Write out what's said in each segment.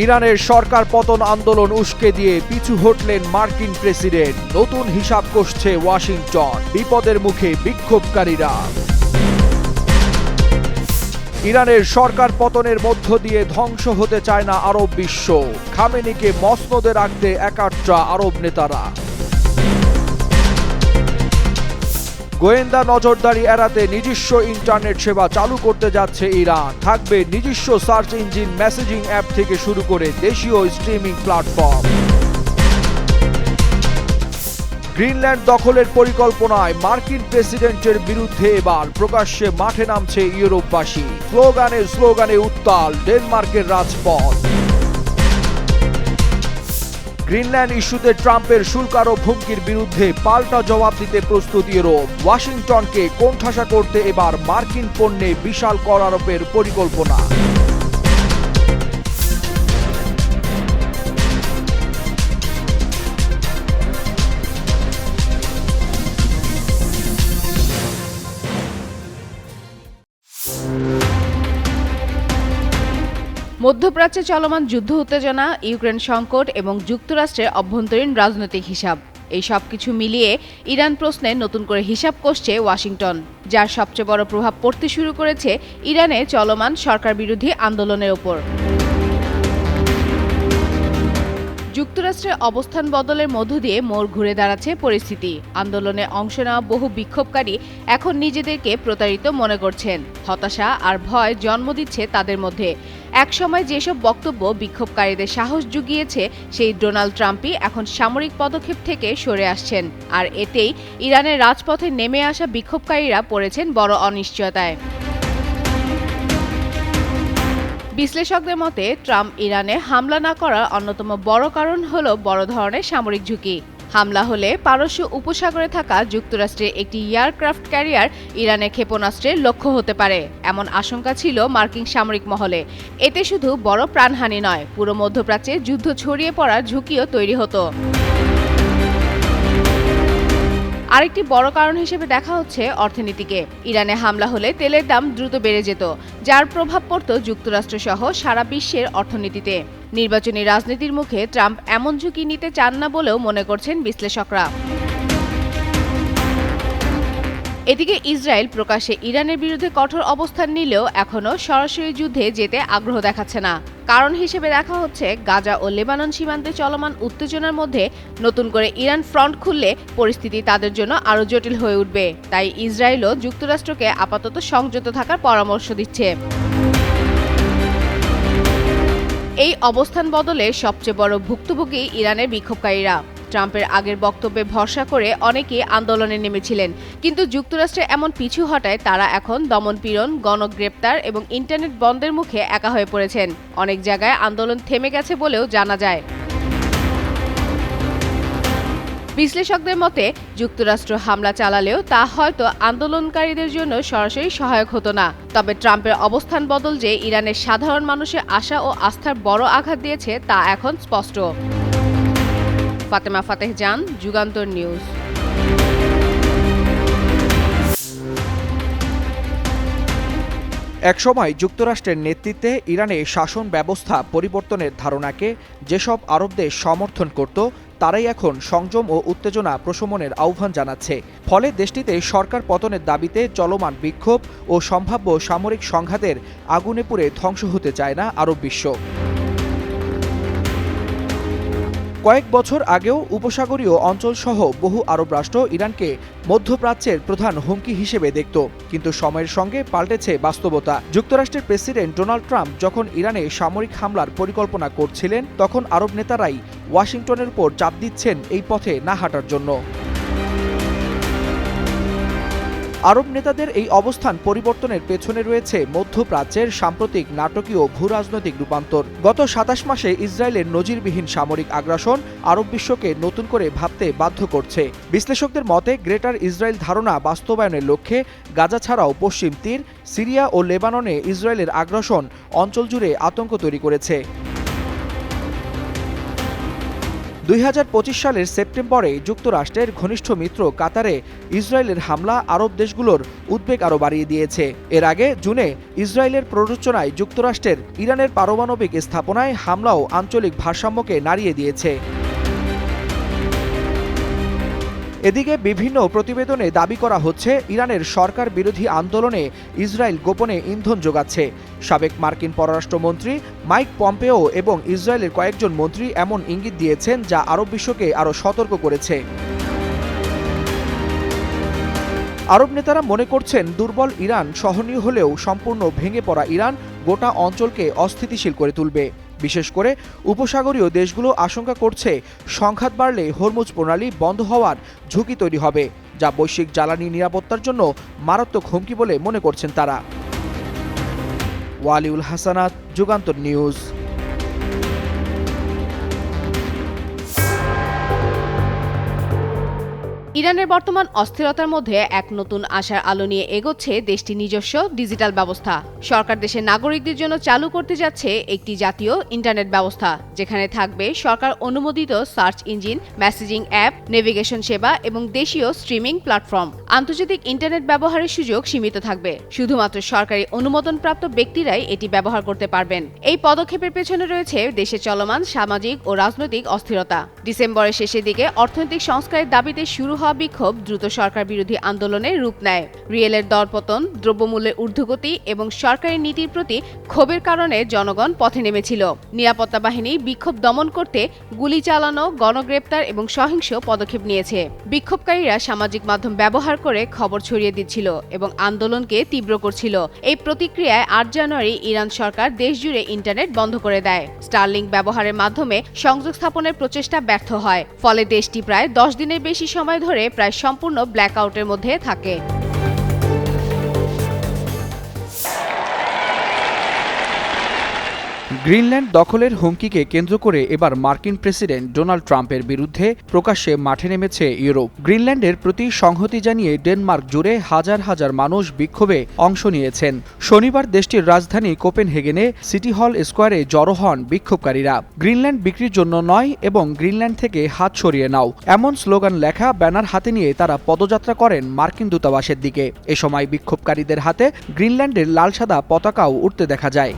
ইরানের সরকার পতন আন্দোলন উস্কে দিয়ে পিছু হটলেন মার্কিন প্রেসিডেন্ট। নতুন হিসাব কষছে ওয়াশিংটন। বিপদের মুখে বিক্ষোভকারীরা। ইরানের সরকার পতনের মধ্য দিয়ে ধ্বংস হতে চায় না আরব বিশ্ব। খামেনিকে মসনদে রাখতে একাট্টা আরব নেতারা। গোয়েন্দা নজরদারি এড়াতে নিজস্ব ইন্টারনেট সেবা চালু করতে যাচ্ছে ইরান। থাকবে নিজস্ব সার্চ ইঞ্জিন, মেসেজিং অ্যাপ থেকে শুরু করে দেশীয় স্ট্রিমিং প্ল্যাটফর্ম। গ্রিনল্যান্ড দখলের পরিকল্পনায় মার্কিন প্রেসিডেন্টের বিরুদ্ধে এবার প্রকাশ্যে মাঠে নামছে ইউরোপবাসী। স্লোগানে উত্তাল ডেনমার্কের রাজপথ। গ্রিনল্যান্ড ইস্যুতে ট্রাম্পের শুল্ক আরোপ হুমকির বিরুদ্ধে পাল্টা জবাব দিতে প্রস্তুত ইউরোপ। ওয়াশিংটনকে কোণঠাসা করতে এবার মার্কিন পণ্যে বিশাল কর আরোপের পরিকল্পনা। মধ্যপ্রাচ্যে চলমান যুদ্ধ উত্তেজনা, ইউক্রেন সংকট এবং যুক্তরাষ্ট্রের অভ্যন্তরীণ রাজনৈতিক হিসাব, এই সব কিছু মিলিয়ে ইরান প্রশ্নে নতুন করে হিসাব কষছে ওয়াশিংটন, যার সবচেয়ে বড় প্রভাব পড়তে শুরু করেছে ইরানে চলমান সরকার বিরোধী আন্দোলনের ওপর। যুক্তরাষ্ট্রে অবস্থান বদলের মধ্য দিয়ে মোড় ঘুরে দাঁড়াচ্ছে পরিস্থিতি। আন্দোলনে অংশ নেওয়া বহু বিক্ষোভকারী এখন নিজেদেরকে প্রতারিত মনে করছেন। হতাশা আর ভয় জন্ম দিচ্ছে তাদের মধ্যে। একসময় যেসব বক্তব্য বিক্ষোভকারীদের সাহস জুগিয়েছে, সেই ডোনাল্ড ট্রাম্পই এখন সামরিক পদক্ষেপ থেকে সরে আসছেন। আর এতেই ইরানের রাজপথে নেমে আসা বিক্ষোভকারীরা পড়েছেন বড় অনিশ্চয়তায়। বিশ্লেষকদের মতে, ট্রাম্প ইরানে হামলা না করার অন্যতম বড় কারণ হল বড় ধরনের সামরিক ঝুঁকি। হামলা হলে পারস্য উপসাগরে থাকা যুক্তরাষ্ট্রের একটি এয়ারক্রাফট ক্যারিয়ার ইরানের ক্ষেপণাস্ত্রের লক্ষ্য হতে পারে, এমন আশঙ্কা ছিল মার্কিন সামরিক মহলে। এতে শুধু বড় প্রাণহানি নয়, পুরো মধ্যপ্রাচ্যে যুদ্ধ ছড়িয়ে পড়ার ঝুঁকিও তৈরি হতো। আরেকটি বড় কারণ হিসেবে দেখা হচ্ছে অর্থনীতিকে। ইরানে হামলা হলে তেলের দাম দ্রুত বেড়ে যেত, যার প্রভাব পড়ত যুক্তরাষ্ট্র সহ সারা বিশ্বের অর্থনীতিতে। নির্বাচনী রাজনীতির মুখে ট্রাম্প এমন ঝুঁকি নিতে চান না বলেও মনে করছেন বিশ্লেষকরা। এদিকে ইসরায়েল প্রকাশ্যে ইরানের বিরুদ্ধে কঠোর অবস্থান নিলেও এখনও সরাসরি যুদ্ধে যেতে আগ্রহ দেখাচ্ছে না। কারণ হিসেবে দেখা হচ্ছে গাজা ও লেবানন সীমান্তে চলমান উত্তেজনার মধ্যে নতুন করে ইরান ফ্রন্ট খুললে পরিস্থিতি তাদের জন্য আরও জটিল হয়ে উঠবে। তাই ইসরায়েলও যুক্তরাষ্ট্রকে আপাতত সংযত থাকার পরামর্শ দিচ্ছে। এই অবস্থান বদলে সবচেয়ে বড় ভুক্তভোগী ইরানের বিক্ষোভকারীরা। ট্রাম্পের আগের বক্তব্যে ভরসা করে অনেকেই আন্দোলনে নেমেছিলেন, কিন্তু যুক্তরাষ্ট্রে এমন পিছু হটায় তারা এখন দমনপীড়ন, গণগ্রেপ্তার এবং ইন্টারনেট বন্ধের মুখে একা হয়ে পড়েছেন। অনেক জায়গায় আন্দোলন থেমে গেছে বলেও জানা যায়। বিশ্লেষকদের মতে, যুক্তরাষ্ট্র হামলা চালালেও তা হয়তো আন্দোলনকারীদের জন্য সরাসরি সহায়ক হতো না। তবে ট্রাম্পের অবস্থান বদল যে ইরানের সাধারণ মানুষের আশা ও আস্থার বড় আঘাত দিয়েছে তা এখন স্পষ্ট। ফাতেমা ফাতেহ জান, যুগান্তর নিউজ। একসময় যুক্তরাষ্ট্রের নেতৃত্বে ইরানে শাসন ব্যবস্থা পরিবর্তনের ধারণাকে যেসব আরব দেশ সমর্থন করত, তারাই এখন সংযম ও উত্তেজনা প্রশমনের আহ্বান জানাচ্ছে। ফলে দেশটিতে সরকার পতনের দাবিতে চলমান বিক্ষোভ ও সম্ভাব্য সামরিক সংঘাতের আগুনে পুড়ে ধ্বংস হতে চায় না আরব বিশ্ব। কয়েক বছর আগেও উপসাগরীয় অঞ্চলসহ বহু আরব রাষ্ট্র ইরানকে মধ্যপ্রাচ্যের প্রধান হুমকি হিসেবে দেখত, কিন্তু সময়ের সঙ্গে পাল্টেছে বাস্তবতা। যুক্তরাষ্ট্রের প্রেসিডেন্ট ডোনাল্ড ট্রাম্প যখন ইরানে সামরিক হামলার পরিকল্পনা করছিলেন, তখন আরব নেতারাই ওয়াশিংটনের উপর চাপ দিচ্ছেন এই পথে না হাঁটার জন্য। আরব নেতাদের এই অবস্থান পরিবর্তনের পেছনে রয়েছে মধ্যপ্রাচ্যের সাম্প্রতিক নাটকীয় ভূরাজনৈতিক রূপান্তর। গত ২৭ মাসে ইসরায়েলের নজিরবিহীন সামরিক আগ্রাসন আরব বিশ্বকে নতুন করে ভাবতে বাধ্য করছে। বিশ্লেষকদের মতে, গ্রেটার ইসরায়েল ধারণা বাস্তবায়নের লক্ষ্যে গাজা ছাড়াও পশ্চিম তীর, সিরিয়া ও লেবাননে ইসরায়েলের আগ্রাসন অঞ্চল জুড়ে আতঙ্ক তৈরি করেছে। 2025 সালের সেপ্টেম্বরে যুক্তরাষ্ট্রের ঘনিষ্ঠ মিত্র কাতারে ইসরায়েলের হামলা আরব দেশগুলোর উদ্বেগ আরও বাড়িয়ে দিয়েছে। এর আগে জুনে ইসরায়েলের প্ররোচনায় যুক্তরাষ্ট্রের ইরানের পারমাণবিক স্থাপনায় হামলাও আঞ্চলিক ভারসাম্যকে নাড়িয়ে দিয়েছে। এদিকে বিভিন্ন প্রতিবেদনে দাবি করা হচ্ছে ইরানের সরকার বিরোধী আন্দোলনে ইসরায়েল গোপনে ইন্ধন যোগাচ্ছে। সাবেক মার্কিন পররাষ্ট্রমন্ত্রী মাইক পম্পেও এবং ইসরায়েলের কয়েকজন মন্ত্রী এমন ইঙ্গিত দিয়েছেন, যা আরব বিশ্বকে আরও সতর্ক করেছে। আরব নেতারা মনে করছেন দুর্বল ইরান সহনীয় হলেও সম্পূর্ণ ভেঙে পড়া ইরান গোটা অঞ্চলকে অস্থিতিশীল করে তুলবে। বিশেষ করে উপসাগরীয় দেশগুলো আশঙ্কা করছে সংঘাত বাড়লে হরমুজ প্রণালী বন্ধ হওয়ার ঝুঁকি তৈরি হবে, যা বৈশ্বিক জ্বালানি নিরাপত্তার জন্য মারাত্মক হুমকি বলে মনে করছেন তারা। ওয়ালিউল হাসানাত, যুগান্তর নিউজ। ইরানের বর্তমান অস্থিরতার মধ্যে এক নতুন আশার আলো নিয়ে এগোচ্ছে দেশটির নিজস্ব ডিজিটাল ব্যবস্থা। সরকার দেশের নাগরিকদের জন্য চালু করতে যাচ্ছে একটি জাতীয় ইন্টারনেট ব্যবস্থা, যেখানে থাকবে সরকার অনুমোদিত search engine, messaging app, navigation সেবা এবং দেশীয় স্ট্রিমিং প্ল্যাটফর্ম। আন্তর্জাতিক ইন্টারনেট ব্যবহারের সুযোগ সীমিত থাকবে। শুধুমাত্র সরকারি অনুমোদনপ্রাপ্ত ব্যক্তিরাই এটি ব্যবহার করতে পারবেন। এই পদক্ষেপের পেছনে রয়েছে দেশে চলমান সামাজিক ও রাজনৈতিক অস্থিরতা। ডিসেম্বরের শেষের দিকে অর্থনৈতিক সংস্কারের দাবিতে শুরু হওয়া বিক্ষোভ দ্রুত সরকার বিরোধী আন্দোলনে রূপ নেয়। রিয়েলের দরপতন, দ্রব্যমূল্যের ঊর্ধ্বগতি এবং সরকারি নীতির প্রতি ক্ষোভের কারণে জনগণ পথে নেমেছিল। নিরাপত্তা বাহিনী বিক্ষোভ দমন করতে গুলি চালানো, গণগ্রেপ্তার এবং সহিংস পদক্ষেপ নিয়েছে। বিক্ষোভকারীরা সামাজিক মাধ্যম ব্যবহার করে খবর ছড়িয়ে দিচ্ছিল এবং আন্দোলনকে তীব্র করছিল। এই প্রতিক্রিয়ায় 8 জানুয়ারি ইরান সরকার দেশজুড়ে ইন্টারনেট বন্ধ করে দেয়। স্টারলিংক ব্যবহারের মাধ্যমে সংযোগ স্থাপনের প্রচেষ্টা ব্যর্থ হয়। ফলে দেশটি প্রায় 10 দিনের বেশি সময় ধরে প্রায় সম্পূর্ণ ব্ল্যাকআউটের মধ্যে থাকে। গ্রিনল্যান্ড দখলের হুমকিকে কেন্দ্র করে এবার মার্কিন প্রেসিডেন্ট ডোনাল্ড ট্রাম্পের বিরুদ্ধে প্রকাশ্যে মাঠে নেমেছে ইউরোপ। গ্রিনল্যান্ডের প্রতি সংহতি জানিয়ে ডেনমার্ক জুড়ে হাজার হাজার মানুষ বিক্ষোভে অংশ নিয়েছেন। শনিবার দেশটির রাজধানী কোপেনহেগেনে সিটি হল স্কোয়ারে জড়ো হন বিক্ষোভকারীরা। গ্রিনল্যান্ড বিক্রির জন্য নয় এবং গ্রিনল্যান্ড থেকে হাত সরিয়ে নাও, এমন স্লোগান লেখা ব্যানার হাতে নিয়ে তারা পদযাত্রা করেন মার্কিন দূতাবাসের দিকে। এ সময় বিক্ষোভকারীদের হাতে গ্রিনল্যান্ডের লাল সাদা পতাকাও উঠতে দেখা যায়।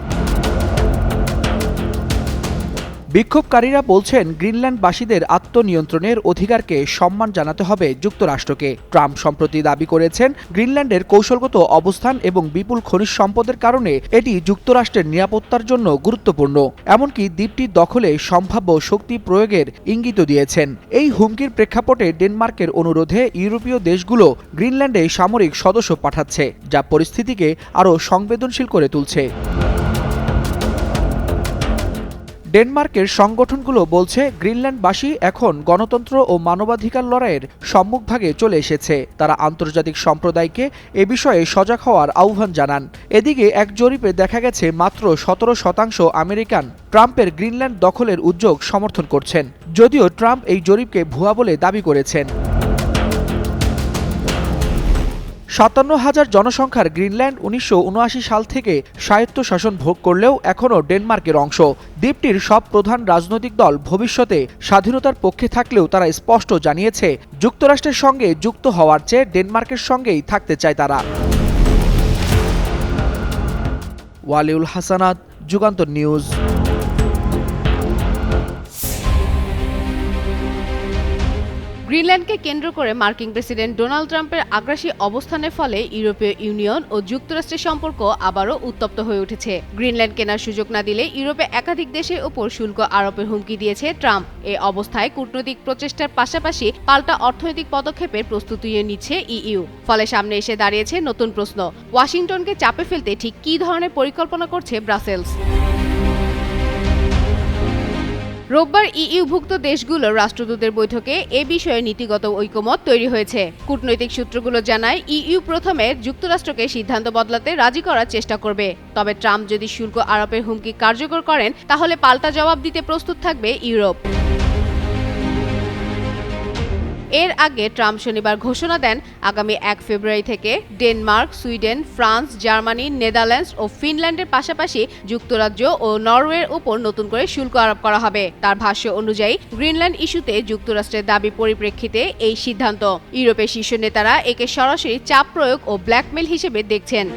বিক্ষোভকারীরা বলছেন গ্রিনল্যান্ডবাসীদের আত্মনিয়ন্ত্রণের অধিকারকে সম্মান জানাতে হবে যুক্তরাষ্ট্রকে। ট্রাম্প সম্প্রতি দাবি করেছেন গ্রিনল্যান্ডের কৌশলগত অবস্থান এবং বিপুল খনিজ সম্পদের কারণে এটি যুক্তরাষ্ট্রের নিরাপত্তার জন্য গুরুত্বপূর্ণ। এমনকি দ্বীপটি দখলে সম্ভাব্য শক্তি প্রয়োগের ইঙ্গিত দিয়েছেন। এই হুমকির প্রেক্ষাপটে ডেনমার্কের অনুরোধে ইউরোপীয় দেশগুলো গ্রিনল্যান্ডে সামরিক সদস্য পাঠাচ্ছে, যা পরিস্থিতিকে আরও সংবেদনশীল করে তুলছে। ডেনমার্কের সংগঠনগুলো বলছে গ্রিনল্যান্ডবাসী এখন গণতন্ত্র ও মানবাধিকার লড়াইয়ের সম্মুখভাগে চলে এসেছে। তারা আন্তর্জাতিক সম্প্রদায়কে এ বিষয়ে সজাগ হওয়ার আহ্বান জানান। এদিকে এক জরিপে দেখা গেছে মাত্র 17% আমেরিকান ট্রাম্পের গ্রিনল্যান্ড দখলের উদ্যোগ সমর্থন করছেন, যদিও ট্রাম্প এই জরিপকে ভুয়া বলে দাবি করেছেন। 57,000 জনসংখ্যার গ্রিনল্যান্ড 1979 সাল থেকে স্বায়ত্তশাসন ভোগ করলেও এখনও ডেনমার্কের অংশ। দ্বীপটির সব প্রধান রাজনৈতিক দল ভবিষ্যতে স্বাধীনতার পক্ষে থাকলেও তারা স্পষ্ট জানিয়েছে যুক্তরাষ্ট্রের সঙ্গে যুক্ত হওয়ার চেয়ে ডেনমার্কের সঙ্গেই থাকতে চায় তারা। ওয়ালিউল হাসানাত, যুগান্তর নিউজ। গ্রিনল্যান্ডকে কেন্দ্র করে মার্কিন প্রেসিডেন্ট ডোনাল্ড ট্রাম্পের আগ্রাসী অবস্থানের ফলে ইউরোপীয় ইউনিয়ন ও যুক্তরাষ্ট্রের সম্পর্ক আবারও উত্তপ্ত হয়ে উঠেছে। গ্রিনল্যান্ড কেনার সুযোগ না দিলে ইউরোপে একাধিক দেশের ওপর শুল্ক আরোপের হুমকি দিয়েছে ট্রাম্প। এ অবস্থায় কূটনৈতিক প্রচেষ্টার পাশাপাশি পাল্টা অর্থনৈতিক পদক্ষেপের প্রস্তুতিও নিচ্ছে ইইউ। ফলে সামনে এসে দাঁড়িয়েছে নতুন প্রশ্ন, ওয়াশিংটনকে চাপে ফেলতে ঠিক কী ধরনের পরিকল্পনা করছে ব্রাসেলস। রোববার ইইউভুক্ত দেশগুলোর রাষ্ট্রদূতের বৈঠকে এ বিষয়ে নীতিগত ঐকমত্য তৈরি হয়েছে। কূটনৈতিক সূত্রগুলো জানায় ইইউ প্রথমে যুক্তরাষ্ট্রকে সিদ্ধান্ত বদলাতে রাজি করার চেষ্টা করবে। তবে ট্রাম্প যদি শুল্ক আরোপের হুমকি কার্যকর করেন তাহলে পাল্টা জবাব দিতে প্রস্তুত থাকবে ইউরোপ। এর আগে ট্রাম্প শনিবার ঘোষণা দেন আগামী 1 ফেব্রুয়ারি থেকে Denmark, Sweden, France, Germany, Netherlands ও ফিনল্যান্ডের পাশাপাশি যুক্তরাজ্য ও নরওয়ের উপর নতুন করে শুল্ক আরোপ করা হবে। তার ভাষ্য অনুযায়ী গ্রিনল্যান্ড ইস্যুতে যুক্তরাষ্ট্রের দাবি পরিপ্রেক্ষিতে এই সিদ্ধান্ত। ইউরোপের শীর্ষ নেতারা একে সরাসরি চাপ প্রয়োগ ও ব্ল্যাকমেল হিসেবে দেখছেন।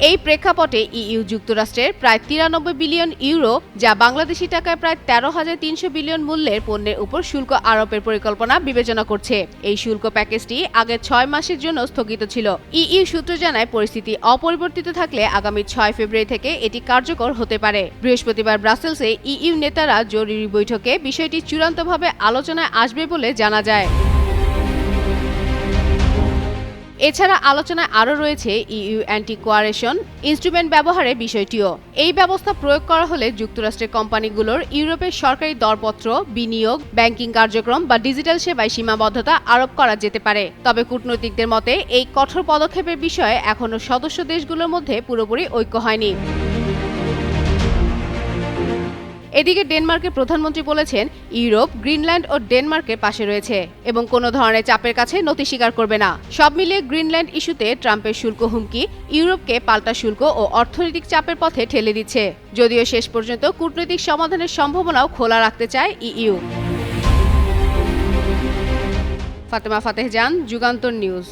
এই প্রেক্ষাপটে ইইউ যুক্তরাষ্ট্রের প্রায় 93 বিলিয়ন ইউরো, যা বাংলাদেশি টাকায় প্রায় 13,300 বিলিয়ন মূল্যের পণ্যের উপর শুল্ক আরোপের পরিকল্পনা বিবেচনা করছে। এই শুল্ক প্যাকেজটি আগের 6 মাসের জন্য স্থগিত ছিল। ইইউ সূত্র জানায়, পরিস্থিতি অপরিবর্তিত থাকলে আগামী 6 ফেব্রুয়ারি থেকে এটি কার্যকর হতে পারে। বৃহস্পতিবার ব্রাসেলসে ইইউ নেতারা জরুরি বৈঠকে বিষয়টি চূড়ান্তভাবে আলোচনায় আসবে বলে জানা যায়। এছাড়া আলোচনায় আরও রয়েছে ইইউ অ্যান্টি কোয়ারেশন ইনস্ট্রুমেন্ট ব্যবহারের বিষয়টিও। এই ব্যবস্থা প্রয়োগ করা হলে যুক্তরাষ্ট্রের কোম্পানিগুলোর ইউরোপের সরকারি দরপত্র, বিনিয়োগ, ব্যাংকিং কার্যক্রম বা ডিজিটাল সেবায় সীমাবদ্ধতা আরোপ করা যেতে পারে। তবে কূটনৈতিকদের মতে এই কঠোর পদক্ষেপের বিষয়ে এখনও সদস্য দেশগুলোর মধ্যে পুরোপুরি ঐক্য হয়নি। এদিকে ডেনমার্কের প্রধানমন্ত্রী বলেছেন, ইউরোপ গ্রিনল্যান্ড ও ডেনমার্কের পাশে রয়েছে এবং কোনো ধরনের চাপের কাছে নতি স্বীকার করবে না। সব মিলিয়ে গ্রিনল্যান্ড ইস্যুতে ট্রাম্পের শুল্ক হুমকি ইউরোপকে পাল্টা শুল্ক ও অর্থনৈতিক চাপের পথে ঠেলে দিচ্ছে। যদিও শেষ পর্যন্ত কূটনৈতিক সমাধানের সম্ভাবনাও খোলা রাখতে চায় ইইউ। ফাতেমা ফাতেহ জান, যুগান্তর নিউজ।